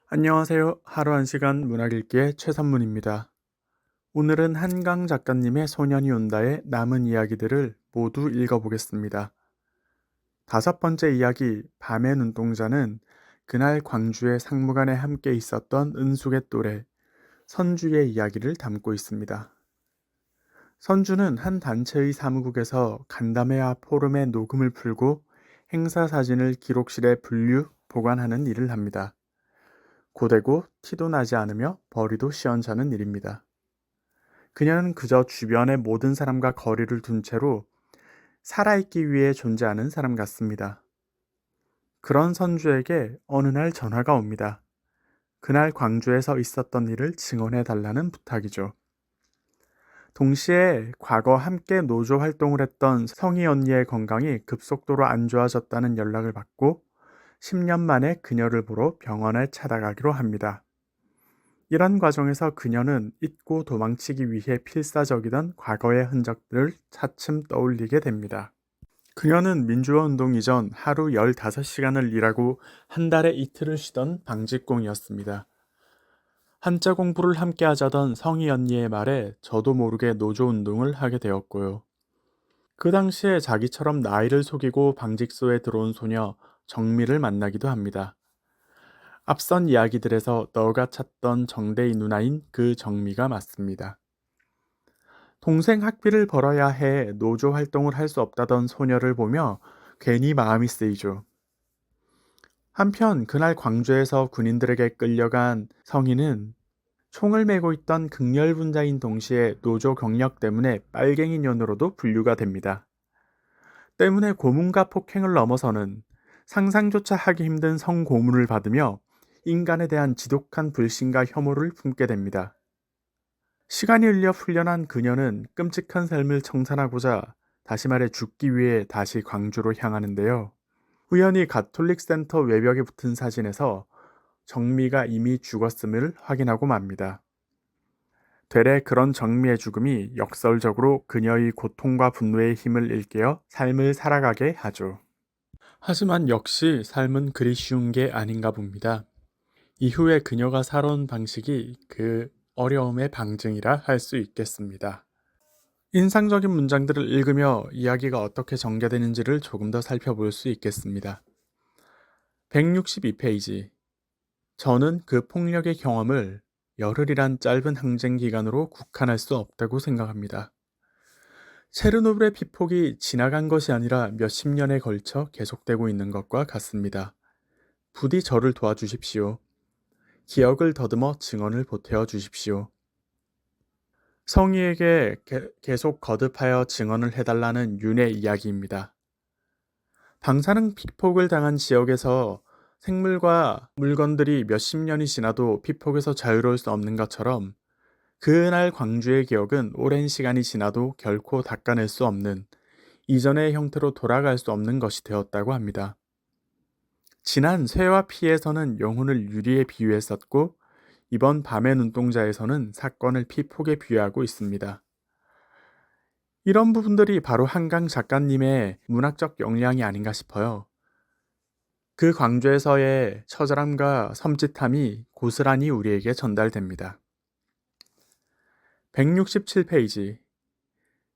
안녕하세요. 하루 한 시간 문학 읽기의 최선문입니다. 오늘은 한강 작가님의 소년이 온다의 남은 이야기들을 모두 읽어보겠습니다. 다섯 번째 이야기, 밤의 눈동자는 그날 광주의 상무관에 함께 있었던 은숙의 또래, 선주의 이야기를 담고 있습니다. 선주는 한 단체의 사무국에서 간담회와 포럼의 녹음을 풀고 행사 사진을 기록실에 분류, 보관하는 일을 합니다. 고되고 티도 나지 않으며 벌이도 시원찮은 일입니다. 그녀는 그저 주변의 모든 사람과 거리를 둔 채로 살아있기 위해 존재하는 사람 같습니다. 그런 선주에게 어느 날 전화가 옵니다. 그날 광주에서 있었던 일을 증언해 달라는 부탁이죠. 동시에 과거 함께 노조 활동을 했던 성희 언니의 건강이 급속도로 안 좋아졌다는 연락을 받고 10년 만에 그녀를 보러 병원에 찾아가기로 합니다. 이런 과정에서 그녀는 잊고 도망치기 위해 필사적이던 과거의 흔적들을 차츰 떠올리게 됩니다. 그녀는 민주화 운동 이전 하루 15시간을 일하고 한 달에 이틀을 쉬던 방직공이었습니다. 한자 공부를 함께 하자던 성희 언니의 말에 저도 모르게 노조 운동을 하게 되었고요. 그 당시에 자기처럼 나이를 속이고 방직소에 들어온 소녀 정미를 만나기도 합니다. 앞선 이야기들에서 너가 찾던 정대희 누나인 그 정미가 맞습니다. 동생 학비를 벌어야 해 노조 활동을 할 수 없다던 소녀를 보며 괜히 마음이 쓰이죠. 한편 그날 광주에서 군인들에게 끌려간 성인은 총을 메고 있던 극렬분자인 동시에 노조 경력 때문에 빨갱이 년으로도 분류가 됩니다. 때문에 고문과 폭행을 넘어서는 상상조차 하기 힘든 성고문을 받으며 인간에 대한 지독한 불신과 혐오를 품게 됩니다. 시간이 흘려 풀려난 그녀는 끔찍한 삶을 청산하고자 다시 말해 죽기 위해 다시 광주로 향하는데요. 우연히 가톨릭 센터 외벽에 붙은 사진에서 정미가 이미 죽었음을 확인하고 맙니다. 되레 그런 정미의 죽음이 역설적으로 그녀의 고통과 분노의 힘을 일깨어 삶을 살아가게 하죠. 하지만 역시 삶은 그리 쉬운 게 아닌가 봅니다. 이후에 그녀가 살아온 방식이 그 어려움의 방증이라 할 수 있겠습니다. 인상적인 문장들을 읽으며 이야기가 어떻게 전개되는지를 조금 더 살펴볼 수 있겠습니다. 162페이지. 저는 그 폭력의 경험을 열흘이란 짧은 항쟁 기간으로 국한할 수 없다고 생각합니다. 체르노빌의 피폭이 지나간 것이 아니라 몇십 년에 걸쳐 계속되고 있는 것과 같습니다. 부디 저를 도와주십시오. 기억을 더듬어 증언을 보태어 주십시오. 성희에게 계속 거듭하여 증언을 해달라는 윤의 이야기입니다. 방사능 피폭을 당한 지역에서 생물과 물건들이 몇십 년이 지나도 피폭에서 자유로울 수 없는 것처럼 그날 광주의 기억은 오랜 시간이 지나도 결코 닦아낼 수 없는 이전의 형태로 돌아갈 수 없는 것이 되었다고 합니다. 지난 쇠와 피에서는 영혼을 유리에 비유했었고 이번 밤의 눈동자에서는 사건을 피폭에 비유하고 있습니다. 이런 부분들이 바로 한강 작가님의 문학적 역량이 아닌가 싶어요. 그 광주에서의 처절함과 섬찟함이 고스란히 우리에게 전달됩니다. 167페이지.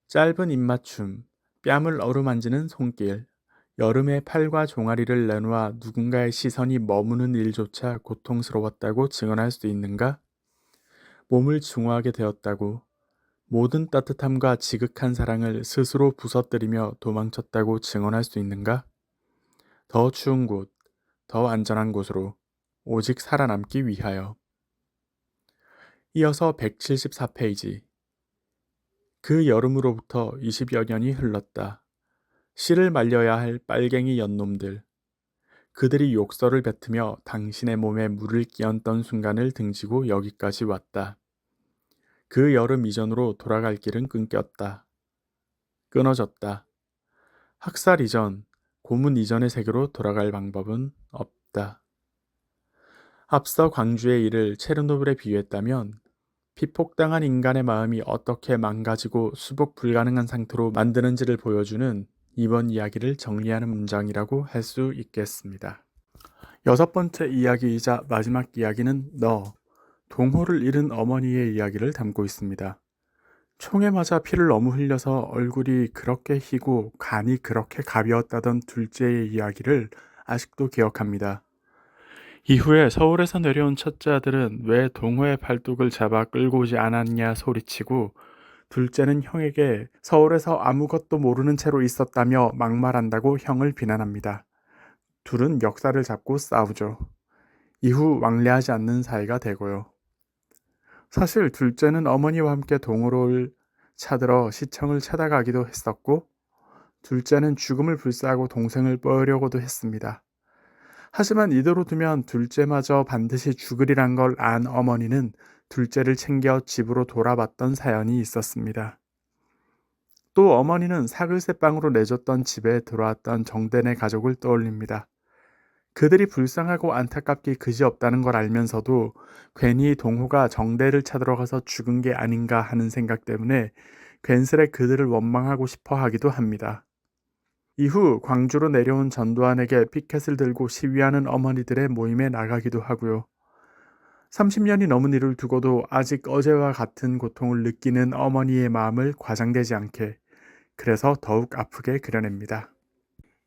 짧은 입맞춤, 뺨을 어루만지는 손길, 여름에 팔과 종아리를 내놓아 누군가의 시선이 머무는 일조차 고통스러웠다고 증언할 수 있는가? 몸을 증오하게 되었다고, 모든 따뜻함과 지극한 사랑을 스스로 부서뜨리며 도망쳤다고 증언할 수 있는가? 더 추운 곳, 더 안전한 곳으로, 오직 살아남기 위하여. 이어서 174페이지. 그 여름으로부터 20여 년이 흘렀다. 씨를 말려야 할 빨갱이 연놈들. 그들이 욕설을 뱉으며 당신의 몸에 물을 끼얹던 순간을 등지고 여기까지 왔다. 그 여름 이전으로 돌아갈 길은 끊겼다. 끊어졌다. 학살 이전, 고문 이전의 세계로 돌아갈 방법은 없다. 앞서 광주의 일을 체르노빌에 비유했다면 피폭당한 인간의 마음이 어떻게 망가지고 수복 불가능한 상태로 만드는지를 보여주는 이번 이야기를 정리하는 문장이라고 할 수 있겠습니다. 여섯 번째 이야기이자 마지막 이야기는 동호를 잃은 어머니의 이야기를 담고 있습니다. 총에 맞아 피를 너무 흘려서 얼굴이 그렇게 희고 간이 그렇게 가벼웠다던 둘째의 이야기를 아직도 기억합니다. 이후에 서울에서 내려온 첫째 아들은 왜 동호의 발뚝을 잡아 끌고 오지 않았냐 소리치고, 둘째는 형에게 서울에서 아무것도 모르는 채로 있었다며 막말한다고 형을 비난합니다. 둘은 역사를 잡고 싸우죠. 이후 왕래하지 않는 사이가 되고요. 사실 둘째는 어머니와 함께 동호를 찾으러 시청을 찾아가기도 했었고, 둘째는 죽음을 불사하고 동생을 뻐으려고도 했습니다. 하지만 이대로 두면 둘째마저 반드시 죽으리란 걸 안 어머니는 둘째를 챙겨 집으로 돌아봤던 사연이 있었습니다. 또 어머니는 사글세빵으로 내줬던 집에 들어왔던 정대네 가족을 떠올립니다. 그들이 불쌍하고 안타깝기 그지없다는 걸 알면서도 괜히 동호가 정대를 찾으러 가서 죽은 게 아닌가 하는 생각 때문에 괜스레 그들을 원망하고 싶어 하기도 합니다. 이후 광주로 내려온 전두환에게 피켓을 들고 시위하는 어머니들의 모임에 나가기도 하고요. 30년이 넘은 일을 두고도 아직 어제와 같은 고통을 느끼는 어머니의 마음을 과장되지 않게, 그래서 더욱 아프게 그려냅니다.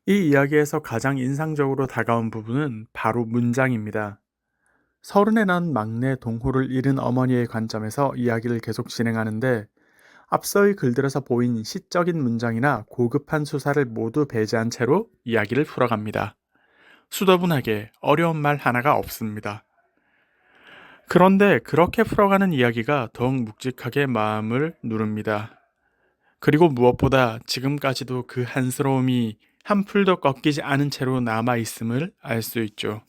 이 이야기에서 가장 인상적으로 다가온 부분은 바로 문장입니다. 서른에 난 막내 동호를 잃은 어머니의 관점에서 이야기를 계속 진행하는데, 앞서의 글들에서 보인 시적인 문장이나 고급한 수사를 모두 배제한 채로 이야기를 풀어갑니다. 수더분하게 어려운 말 하나가 없습니다. 그런데 그렇게 풀어가는 이야기가 더욱 묵직하게 마음을 누릅니다. 그리고 무엇보다 지금까지도 그 한스러움이 한풀도 꺾이지 않은 채로 남아있음을 알 수 있죠.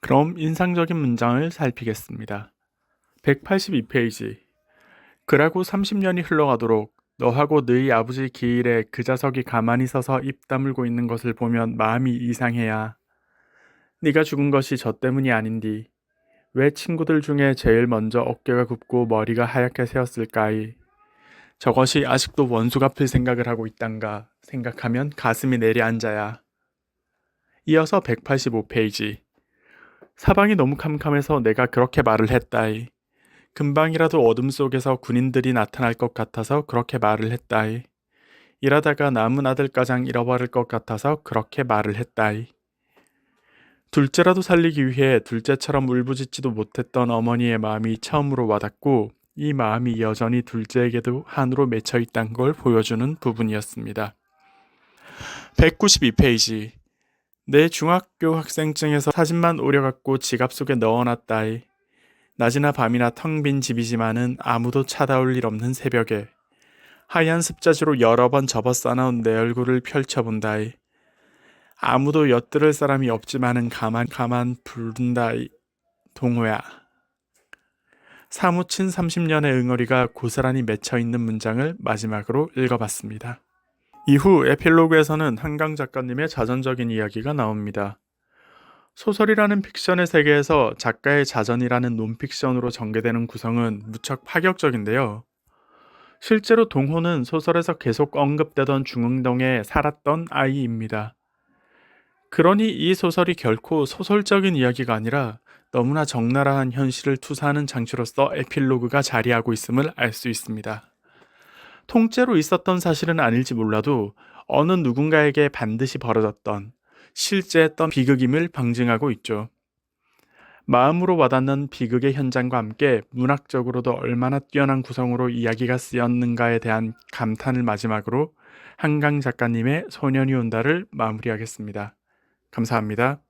그럼 인상적인 문장을 살피겠습니다. 182페이지. 그라고 30년이 흘러가도록 너하고 너희 아버지 기일에 그 자석이 가만히 서서 입 다물고 있는 것을 보면 마음이 이상해야. 네가 죽은 것이 저 때문이 아닌디. 왜 친구들 중에 제일 먼저 어깨가 굽고 머리가 하얗게 새었을까이. 저것이 아직도 원수 갚을 생각을 하고 있단가 생각하면 가슴이 내려앉아야. 이어서 185페이지. 사방이 너무 캄캄해서 내가 그렇게 말을 했다이. 금방이라도 어둠 속에서 군인들이 나타날 것 같아서 그렇게 말을 했다이. 일하다가 남은 아들가장 잃어버릴 것 같아서 그렇게 말을 했다이. 둘째라도 살리기 위해 둘째처럼 울부짖지도 못했던 어머니의 마음이 처음으로 와닿고, 이 마음이 여전히 둘째에게도 한으로 맺혀 있다는 걸 보여주는 부분이었습니다. 192페이지. 내 중학교 학생증에서 사진만 오려갖고 지갑 속에 넣어놨다이. 낮이나 밤이나 텅 빈 집이지만은 아무도 찾아올 일 없는 새벽에 하얀 습자지로 여러 번 접어 싸놓은 내 얼굴을 펼쳐본다이. 아무도 엿들을 사람이 없지만은 가만 부른다이. 동호야. 사무친 30년의 응어리가 고스란히 맺혀있는 문장을 마지막으로 읽어봤습니다. 이후 에필로그에서는 한강 작가님의 자전적인 이야기가 나옵니다. 소설이라는 픽션의 세계에서 작가의 자전이라는 논픽션으로 전개되는 구성은 무척 파격적인데요. 실제로 동호는 소설에서 계속 언급되던 중흥동에 살았던 아이입니다. 그러니 이 소설이 결코 소설적인 이야기가 아니라 너무나 적나라한 현실을 투사하는 장치로서 에필로그가 자리하고 있음을 알 수 있습니다. 통째로 있었던 사실은 아닐지 몰라도 어느 누군가에게 반드시 벌어졌던, 실제했던 비극임을 방증하고 있죠. 마음으로 와닿는 비극의 현장과 함께 문학적으로도 얼마나 뛰어난 구성으로 이야기가 쓰였는가에 대한 감탄을 마지막으로 한강 작가님의 소년이 온다를 마무리하겠습니다. 감사합니다.